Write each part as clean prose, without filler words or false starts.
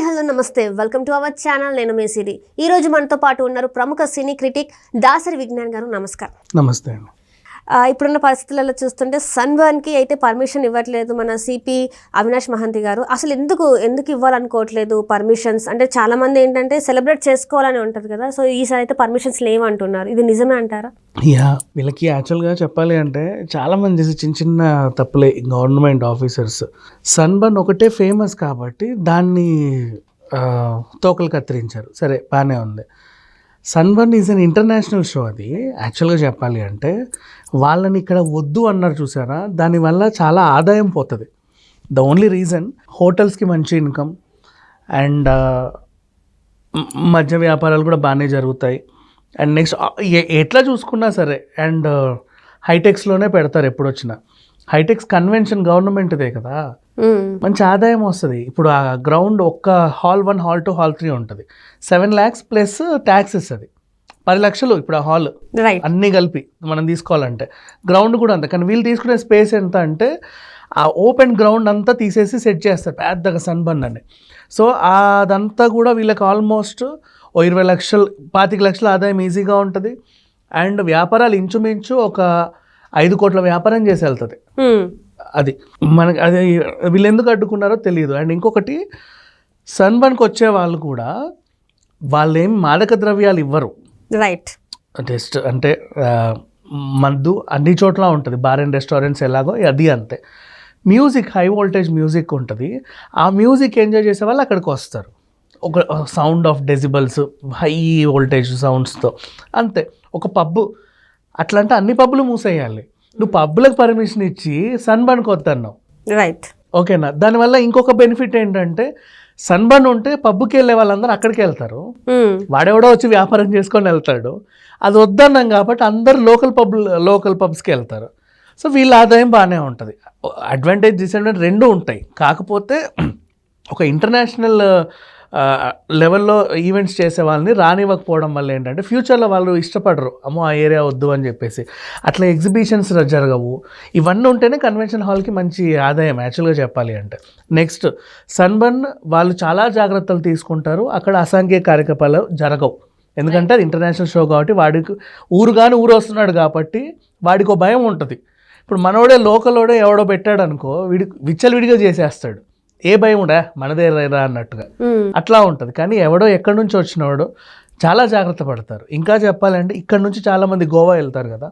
Hello నమస్తే, welcome to our channel. నేను మీ సిరి. ఈ రోజు మనతో పాటు ఉన్నారు ప్రముఖ సినీ క్రిటిక్ దాసరి విజ్ఞాన్ గారు. నమస్కారం. నమస్తే అండి. ఇప్పుడున్న పరిస్థితులలో చూస్తుంటే సన్బర్న్కి అయితే పర్మిషన్ ఇవ్వట్లేదు మన సిపి అవినాష్ మహంతి గారు. అసలు ఎందుకు ఇవ్వాలనుకోవట్లేదు పర్మిషన్స్? అంటే చాలామంది ఏంటంటే సెలబ్రేట్ చేసుకోవాలని ఉంటుంది కదా, సో ఈసారి అయితే పర్మిషన్స్ లేవంటున్నారు. ఇది నిజమే అంటారా? వీళ్ళకి యాక్చువల్గా చెప్పాలి అంటే చాలామంది చేసే చిన్న చిన్న తప్పులే గవర్నమెంట్ ఆఫీసర్స్. సన్బర్న్ ఒకటే ఫేమస్ కాబట్టి దాన్ని తోకలు కత్తిరించారు. సరే, బాగానే ఉంది. Sunburn is an international show. అది యాక్చువల్గా చెప్పాలి అంటే వాళ్ళని ఇక్కడ వద్దు అన్నారు చూసారా, దానివల్ల చాలా ఆదాయం పోతుంది. ద ఓన్లీ రీజన్ హోటల్స్కి మంచి ఇన్కమ్ అండ్ మద్య వ్యాపారాలు కూడా బాగానే జరుగుతాయి. అండ్ నెక్స్ట్ ఎట్లా చూసుకున్నా సరే అండ్ హైటెక్స్లోనే పెడతారు ఎప్పుడు వచ్చినా. హైటెక్స్ కన్వెన్షన్ గవర్నమెంట్దే కదా, మంచి ఆదాయం వస్తుంది. ఇప్పుడు ఆ గ్రౌండ్ ఒక్క హాల్ 1, హాల్ 2, హాల్ 3 ఉంటుంది. 7 lakhs ప్లస్ ట్యాక్సెస్. అది 10 లక్షలు ఇప్పుడు ఆ హాల్ అన్నీ కలిపి మనం తీసుకోవాలంటే. గ్రౌండ్ కూడా అంత. కానీ వీళ్ళు తీసుకునే స్పేస్ ఎంత అంటే ఆ ఓపెన్ గ్రౌండ్ అంతా తీసేసి సెట్ చేస్తారు పెద్దగా సన్బర్న్ అని. సో అదంతా కూడా వీళ్ళకి ఆల్మోస్ట్ 20 లక్షలు 25 లక్షల ఆదాయం ఈజీగా ఉంటుంది. అండ్ వ్యాపారాలు ఇంచుమించు ఒక 5 కోట్ల వ్యాపారం చేసి వెళ్తుంది. అది మనకి అది వీళ్ళు ఎందుకు అడ్డుకున్నారో తెలియదు. అండ్ ఇంకొకటి, సన్బర్న్కి వచ్చే వాళ్ళు కూడా వాళ్ళేం మాదక ద్రవ్యాలు ఇవ్వరు. రైట్. జస్ట్ అంటే మందు అన్ని చోట్ల ఉంటుంది. బార్ అండ్ రెస్టారెంట్స్ ఎలాగో అది అంతే. మ్యూజిక్, హై వోల్టేజ్ మ్యూజిక్ ఉంటుంది. ఆ మ్యూజిక్ ఎంజాయ్ చేసే వాళ్ళు అక్కడికి వస్తారు. ఒక sound of decibels, high voltage సౌండ్స్తో అంతే. ఒక పబ్బు అట్లా అంటే అన్ని పబ్బులు మూసేయాలి. నువ్వు పబ్బులకు పర్మిషన్ ఇచ్చి సన్బర్న్కి వద్దన్నావు. రైట్, ఓకేనా? దానివల్ల ఇంకొక బెనిఫిట్ ఏంటంటే సన్బర్న్ ఉంటే పబ్బుకి వెళ్ళే వాళ్ళందరూ అక్కడికి వెళ్తారు. వాడెవడో వచ్చి వ్యాపారం చేసుకొని వెళ్తాడు. అది వద్దన్నాం కాబట్టి అందరు లోకల్ పబ్స్కి వెళ్తారు. సో వీళ్ళ ఆదాయం బాగానే ఉంటుంది. అడ్వాంటేజ్, డిసడ్వాంటేజ్ రెండూ ఉంటాయి. కాకపోతే ఒక ఇంటర్నేషనల్ లెవెల్లో ఈవెంట్స్ చేసే వాళ్ళని రానివ్వకపోవడం వల్ల ఏంటంటే ఫ్యూచర్లో వాళ్ళు ఇష్టపడరు, అమ్మో ఆ ఏరియా వద్దు అని చెప్పేసి. అట్లా ఎగ్జిబిషన్స్ జరగవు. ఇవన్నీ ఉంటేనే కన్వెన్షన్ హాల్కి మంచి ఆదాయం యాక్చువల్గా చెప్పాలి అంటే. నెక్స్ట్, సన్బర్న్ వాళ్ళు చాలా జాగ్రత్తలు తీసుకుంటారు. అక్కడ అసాంఘిక కార్యకలాపాలు జరగవు. ఎందుకంటే అది ఇంటర్నేషనల్ షో కాబట్టి వాడికి ఊరు వస్తున్నాడు కాబట్టి వాడికి ఒక భయం ఉంటుంది. ఇప్పుడు మనోడే లోకలోడే ఎవడో పెట్టాడు అనుకో, విచ్చలవిడిగా చేసేస్తాడు. ఏ భయం ఉండా, మనదే రా అన్నట్టుగా అట్లా ఉంటుంది. కానీ ఎవడో ఎక్కడి నుంచి వచ్చినవాడో చాలా జాగ్రత్త పడతారు. ఇంకా చెప్పాలంటే ఇక్కడ నుంచి చాలామంది గోవా వెళ్తారు కదా,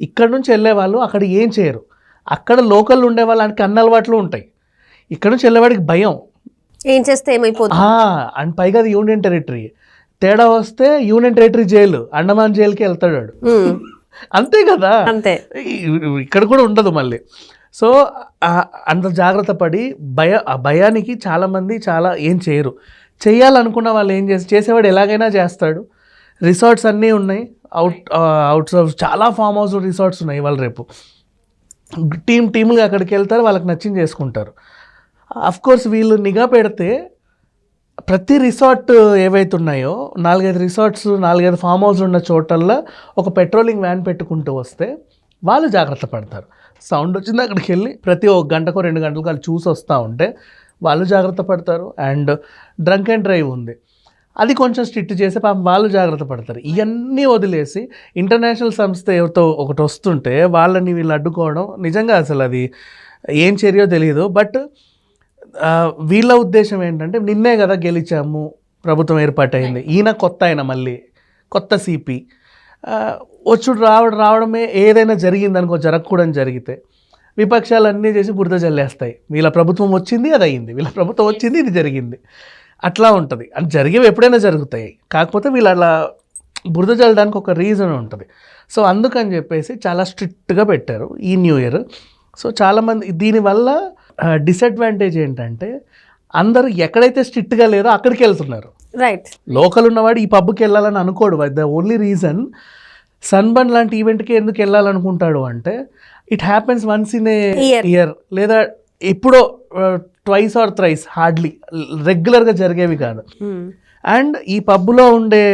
ఇక్కడ నుంచి వెళ్ళే వాళ్ళు అక్కడ ఏం చేయరు. అక్కడ లోకల్ ఉండే వాళ్ళకి అన్ని అలవాట్లు ఉంటాయి. ఇక్కడ నుంచి వెళ్ళేవాడికి భయం, ఏం చేస్తే ఏమైపోతుంది. అండ్ పైగా అది యూనియన్ టెరిటరీ. తేడా వస్తే యూనియన్ టెరిటరీ జైలు, అండమాన్ జైలుకి వెళ్తాడు వాడు. అంతే కదా, అంతే. ఇక్కడ కూడా ఉండదు మళ్ళీ. సో అంత జాగ్రత్త పడి భయానికి చాలామంది చాలా ఏం చేయరు. చేయాలనుకున్న వాళ్ళు ఏం చేసేవాడు ఎలాగైనా చేస్తాడు. రిసార్ట్స్ అన్నీ ఉన్నాయి. అవుట్స్ ఆఫ్ చాలా ఫామ్ హౌస్ రిసార్ట్స్ ఉన్నాయి. ఇవాళ రేపు టీములుగా అక్కడికి వెళ్తారు, వాళ్ళకి నచ్చింది చేసుకుంటారు. అఫ్కోర్స్ వీళ్ళు నిఘా పెడితే ప్రతి రిసార్ట్ ఏవైతే ఉన్నాయో 4-5 రిసార్ట్స్ 4-5 ఫామ్ హౌస్ ఉన్న చోటల్లో ఒక పెట్రోలింగ్ వ్యాన్ పెట్టుకుంటూ వస్తే వాళ్ళు జాగ్రత్త పడతారు. సౌండ్ వచ్చింది అక్కడికి వెళ్ళి ప్రతి 1 గంటకో 2 గంటలకు వాళ్ళు చూసి వస్తూ ఉంటే వాళ్ళు జాగ్రత్త పడతారు. అండ్ డ్రంక్ అండ్ డ్రైవ్ ఉంది, అది కొంచెం స్ట్రిక్ట్ చేసి పాపం వాళ్ళు జాగ్రత్త పడతారు. ఇవన్నీ వదిలేసి ఇంటర్నేషనల్ సంస్థ ఎవరితో ఒకటి వస్తుంటే వాళ్ళని వీళ్ళు అడ్డుకోవడం నిజంగా అసలు అది ఏం చర్యో తెలియదు. బట్ వీళ్ళ ఉద్దేశం ఏంటంటే నిన్నే కదా గెలిచాము, ప్రభుత్వం ఏర్పాటైంది, ఈయన మళ్ళీ కొత్త సిపి వచ్చుడు రావడమే ఏదైనా జరిగిందనుకో, జరగకూడదని జరిగితే విపక్షాలు అన్నీ చేసి బురద జల్లేస్తాయి. వీళ్ళ ప్రభుత్వం వచ్చింది, అది అయింది, వీళ్ళ ప్రభుత్వం వచ్చింది, ఇది జరిగింది, అట్లా ఉంటుంది. అంటే జరిగేవి ఎప్పుడైనా జరుగుతాయి. కాకపోతే వీళ్ళు అలా బురద జల్లడానికి ఒక రీజన్ ఉంటుంది. సో అందుకని చెప్పేసి చాలా స్ట్రిక్ట్గా పెట్టారు ఈ న్యూ ఇయర్. సో చాలామంది దీనివల్ల డిసడ్వాంటేజ్ ఏంటంటే అందరూ ఎక్కడైతే స్ట్రిక్ట్గా లేరో అక్కడికి వెళ్తున్నారు. రైట్. లోకల్ ఉన్నవాడు ఈ పబ్కి వెళ్ళాలని అనుకోడు. ద ఓన్లీ రీజన్ సన్బర్న్ లాంటి ఈవెంట్కి ఎందుకు వెళ్ళాలనుకుంటాడు అంటే it happens once in a year, లేదా ఎప్పుడో ట్వైస్ ఆర్ థ్రైస్, హార్డ్లీ రెగ్యులర్గా జరిగేవి కాదు. అండ్ ఈ పబ్లో ఉండే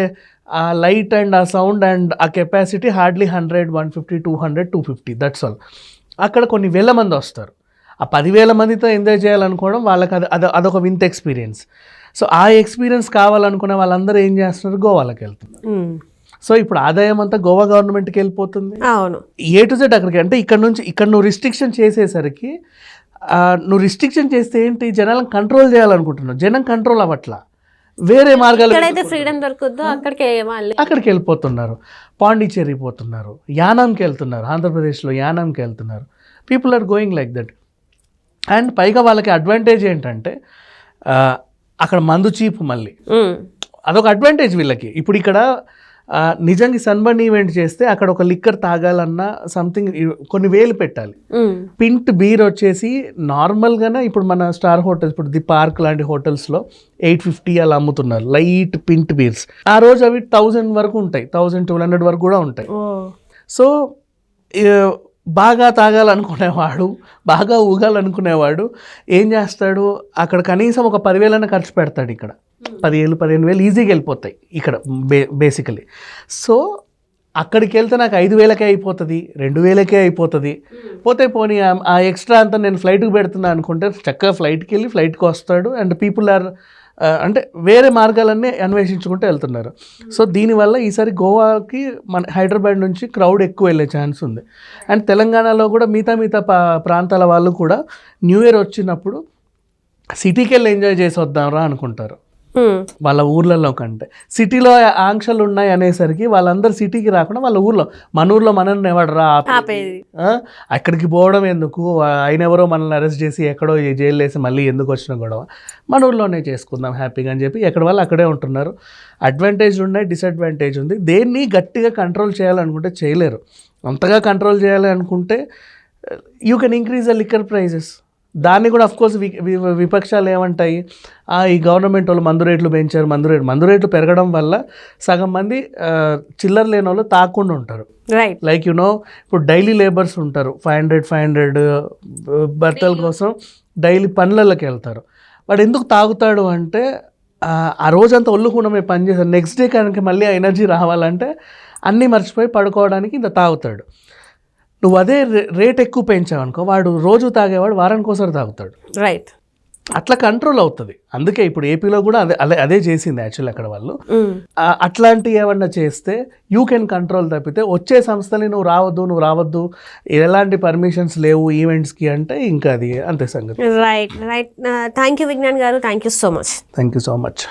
ఆ లైట్ అండ్ ఆ సౌండ్ అండ్ ఆ కెపాసిటీ హార్డ్లీ 100, 150, 200, 250, దట్స్ ఆల్. అక్కడ కొన్ని వేల మంది వస్తారు. ఆ 10,000 మందితో ఎంజాయ్ చేయాలనుకోవడం వాళ్ళకి అదొక వింత ఎక్స్పీరియన్స్. సో ఆ ఎక్స్పీరియన్స్ కావాలనుకునే వాళ్ళందరూ ఏం చేస్తున్నారు, గోవాలకు వెళ్తున్నారు. సో ఇప్పుడు ఆదాయం అంతా గోవా గవర్నమెంట్కి వెళ్ళిపోతుంది. అవును, ఏ టు జెడ్ అక్కడికి. అంటే ఇక్కడ నువ్వు రిస్ట్రిక్షన్ చేసేసరికి నువ్వు రిస్ట్రిక్షన్ చేస్తే ఏంటి, జనాలను కంట్రోల్ చేయాలనుకుంటున్నావు, జనం కంట్రోల్ అవ్వట్లా, వేరే మార్గాలు ఎక్కడైతే ఫ్రీడమ్ దొరుకుద్దో అక్కడికి వెళ్ళిపోతున్నారు. పాండిచ్చేరి పోతున్నారు, యానాంకి వెళ్తున్నారు, ఆంధ్రప్రదేశ్లో యానాంకి వెళ్తున్నారు. People are going like that. And పైగా వాళ్ళకి అడ్వాంటేజ్ ఏంటంటే అక్కడ మందు చీప్, మళ్ళీ అదొక అడ్వాంటేజ్ వీళ్ళకి. ఇప్పుడు ఇక్కడ నిజంగా సన్బర్న్ ఈవెంట్ చేస్తే అక్కడ ఒక లిక్కర్ తాగాలన్నా సంథింగ్ కొన్ని వేలు పెట్టాలి. పింట్ బీర్ వచ్చేసి నార్మల్గానే ఇప్పుడు మన స్టార్ హోటల్స్, ఇప్పుడు ది పార్క్ లాంటి హోటల్స్లో 850 అలా అమ్ముతున్నారు లైట్ పింట్ బీర్స్. ఆ రోజు అవి 1000 వరకు ఉంటాయి, 1200 వరకు కూడా ఉంటాయి. సో బాగా తాగాలనుకునేవాడు, బాగా ఊగాలనుకునేవాడు ఏం చేస్తాడు, అక్కడ కనీసం ఒక 10,000 ఖర్చు పెడతాడు. ఇక్కడ 10,000-15,000 ఈజీగా వెళ్ళిపోతాయి ఇక్కడ బేసికలీ. సో అక్కడికి వెళ్తే నాకు 5,000కే అయిపోతుంది, 2,000కే అయిపోతుంది. పోతే పోనీ ఆ ఎక్స్ట్రా అంతా నేను ఫ్లైట్కి పెడుతున్నా అనుకుంటే చక్కగా ఫ్లైట్కి వెళ్ళి ఫ్లైట్కి వస్తాడు. అండ్ పీపుల్ ఆర్ అంటే వేరే మార్గాలన్నీ అన్వేషించుకుంటూ వెళ్తున్నారు. సో దీనివల్ల ఈసారి గోవాకి మన హైదరాబాద్ నుంచి క్రౌడ్ ఎక్కువ వెళ్ళే ఛాన్స్ ఉంది. అండ్ తెలంగాణలో కూడా మిగతా ప్రాంతాల వాళ్ళు కూడా న్యూ ఇయర్ వచ్చినప్పుడు సిటీకి వెళ్ళి ఎంజాయ్ చేసి వద్దాంరా అనుకుంటారు వాళ్ళ ఊర్లలో కంటే. సిటీలో ఆంక్షలు ఉన్నాయి అనేసరికి వాళ్ళందరూ సిటీకి రాకుండా వాళ్ళ ఊర్లో, మన ఊర్లో మనల్ని ఎవడు రా అక్కడికి పోవడం ఎందుకు, ఆయన ఎవరో మనల్ని అరెస్ట్ చేసి ఎక్కడో జైలు వేసి మళ్ళీ ఎందుకు వచ్చిన గొడవ, మన ఊర్లోనే చేసుకుందాం హ్యాపీగా అని చెప్పి ఎక్కడ వాళ్ళు అక్కడే ఉంటున్నారు. అడ్వాంటేజ్ ఉన్నాయి, డిసడ్వాంటేజ్ ఉంది. దేన్ని గట్టిగా కంట్రోల్ చేయాలనుకుంటే చేయలేరు. అంతగా కంట్రోల్ చేయాలి అనుకుంటే you can increase the liquor prices. దాన్ని కూడా అఫ్కోర్స్ విపక్షాలు ఏమంటాయి, ఈ గవర్నమెంట్ వాళ్ళు మందు రేట్లు పెంచారు, మందు రేట్లు పెరగడం వల్ల సగం మంది చిల్లర లేని వాళ్ళు తాకుండా ఉంటారు. లైక్ ఇప్పుడు డైలీ లేబర్స్ ఉంటారు, 500 భర్తల కోసం డైలీ పనులకి వెళ్తారు. వాడు ఎందుకు తాగుతాడు అంటే ఆ రోజంతా ఒళ్ళు కూడా పని చేస్తారు, నెక్స్ట్ డే కనుక మళ్ళీ ఆ ఎనర్జీ రావాలంటే అన్నీ మర్చిపోయి పడుకోవడానికి ఇంత తాగుతాడు. నువ్వు అదే రేట్ ఎక్కువ పెంచావు అనుకో, వాడు రోజు తాగేవాడు వారానికి ఒకసారి తాగుతాడు. రైట్, అట్లా కంట్రోల్ అవుతుంది. అందుకే ఇప్పుడు ఏపీలో కూడా అదే చేసింది యాక్చువల్లీ అక్కడ వాళ్ళు. అట్లాంటివి ఏమన్నా చేస్తే యూ కెన్ కంట్రోల్. తప్పితే వచ్చే సంస్థని నువ్వు రావద్దు, ఎలాంటి పర్మిషన్స్ లేవు ఈవెంట్స్కి అంటే ఇంకా అది అంతే సంగతి. రైట్. థ్యాంక్ యూ విజ్ఞాన్ గారు, థ్యాంక్ యూ సో మచ్.